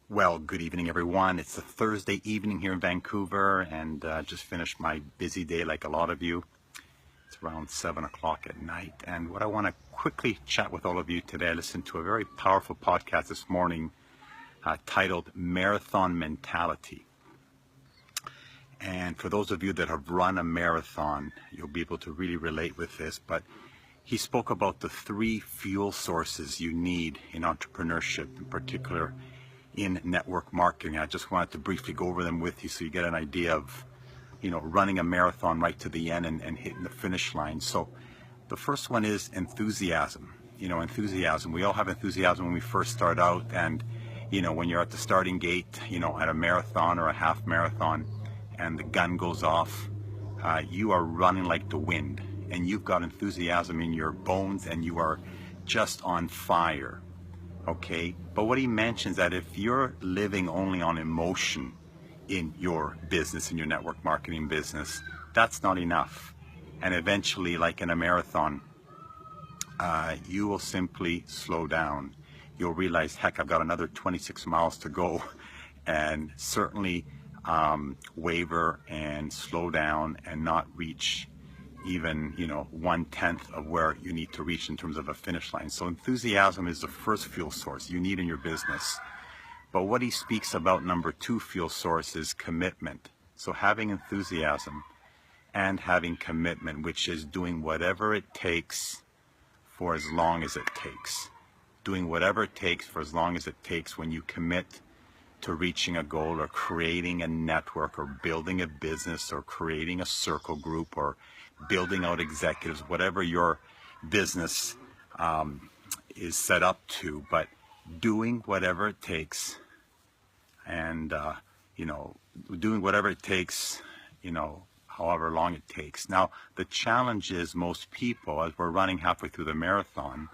Well, good evening, everyone. It's a Thursday evening here in Vancouver, and just finished my busy day like a lot of you. It's around 7 o'clock at night. And what I want to quickly chat with all of you today, I listened to a very powerful podcast this morning titled Marathon Mentality. And for those of you that have run a marathon, you'll be able to really relate with this. But he spoke about the three fuel sources you need in entrepreneurship, in particular in network marketing. I just wanted to briefly go over them with you so you get an idea of, running a marathon right to the end and hitting the finish line. So the first one is enthusiasm. Enthusiasm. We all have enthusiasm when we first start out, and, when you're at the starting gate, at a marathon or a half marathon, and the gun goes off, you are running like the wind, and you've got enthusiasm in your bones, and you are just on fire. Okay, but what he mentions that if you're living only on emotion in your business, in your network marketing business, that's not enough. And eventually, like in a marathon, you will simply slow down. You'll realize, heck, I've got another 26 miles to go, and certainly waver and slow down and not reach even 1/10 of where you need to reach in terms of a finish line. So enthusiasm is the first fuel source you need in your business. But what he speaks about, number two fuel source, is commitment. So having enthusiasm and having commitment, which is doing whatever it takes for as long as it takes. Doing whatever it takes for as long as it takes. When you commit to reaching a goal or creating a network or building a business or creating a circle group or building out executives, whatever your business is set up to, but doing whatever it takes and, doing whatever it takes, however long it takes. Now, the challenge is most people, as we're running halfway through the marathon,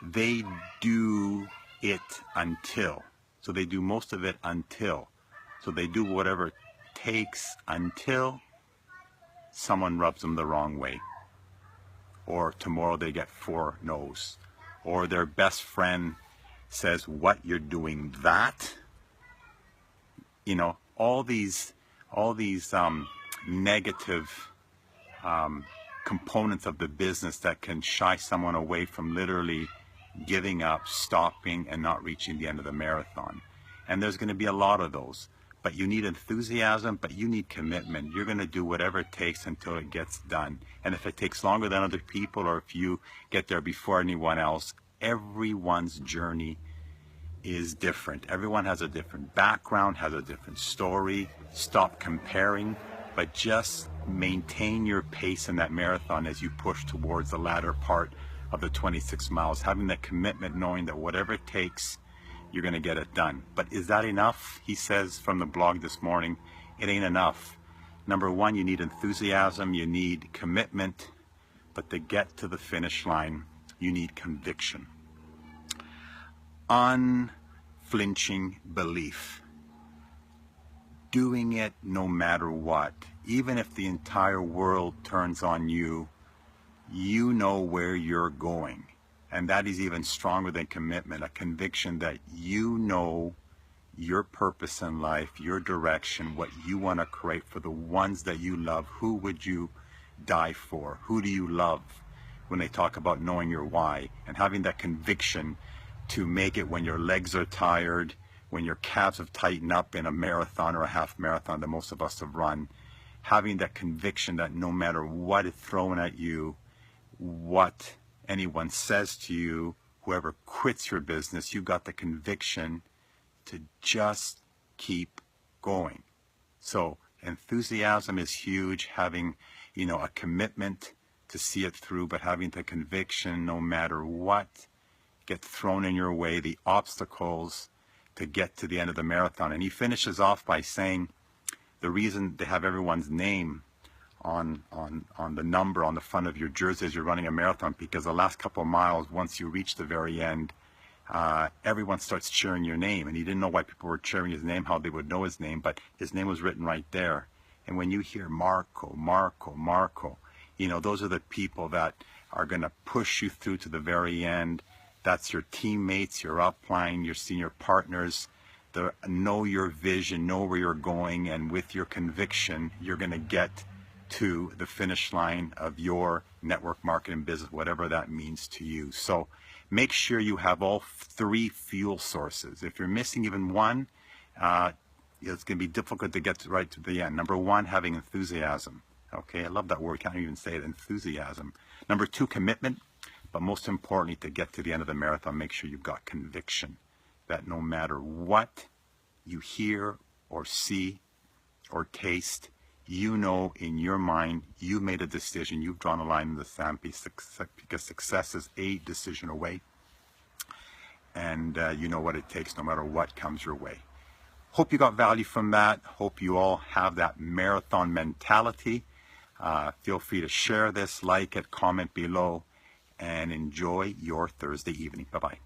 they do it until. So they do most of it until. So they do whatever it takes until someone rubs them the wrong way. Or tomorrow they get 4 no's. Or their best friend says, "What, you're doing that?" All these negative components of the business that can shy someone away from literally giving up, stopping, and not reaching the end of the marathon. And there's going to be a lot of those. But you need enthusiasm, but you need commitment. You're going to do whatever it takes until it gets done. And if it takes longer than other people, or if you get there before anyone else, everyone's journey is different. Everyone has a different background, has a different story. Stop comparing, but just maintain your pace in that marathon as you push towards the latter part of the 26 miles, having that commitment, knowing that whatever it takes, you're going to get it done. But is that enough? He says from the blog this morning, it ain't enough. Number one, you need enthusiasm, you need commitment, but to get to the finish line, you need conviction. Unflinching belief. Doing it no matter what. Even if the entire world turns on you, you know where you're going. And that is even stronger than commitment, a conviction that you know your purpose in life, your direction, what you want to create for the ones that you love. Who would you die for? Who do you love? When they talk about knowing your why and having that conviction to make it when your legs are tired, when your calves have tightened up in a marathon or a half marathon that most of us have run, having that conviction that no matter what is thrown at you, what anyone says to you, whoever quits your business, you've got the conviction to just keep going. So enthusiasm is huge, having, a commitment to see it through, but having the conviction no matter what gets thrown in your way, the obstacles to get to the end of the marathon. And he finishes off by saying the reason they have everyone's name on the number on the front of your jersey as you're running a marathon, because the last couple of miles, once you reach the very end, everyone starts cheering your name. And he didn't know why people were cheering his name, how they would know his name, but his name was written right there. And when you hear Marco, Marco, Marco, those are the people that are going to push you through to the very end. That's your teammates, your upline, your senior partners. know your vision, know where you're going, and with your conviction, you're going to get to the finish line of your network marketing business, whatever that means to you. So make sure you have all three fuel sources. If you're missing even one, it's going to be difficult to get right to the end. Number one, having enthusiasm. Okay, I love that word. Can't even say it, enthusiasm. Number two, commitment. But most importantly, to get to the end of the marathon, make sure you've got conviction that no matter what you hear or see or taste, you know in your mind, you made a decision, you've drawn a line in the sand because success is a decision away. And you know what it takes no matter what comes your way. Hope you got value from that. Hope you all have that marathon mentality. Feel free to share this, like it, comment below, and enjoy your Thursday evening. Bye-bye.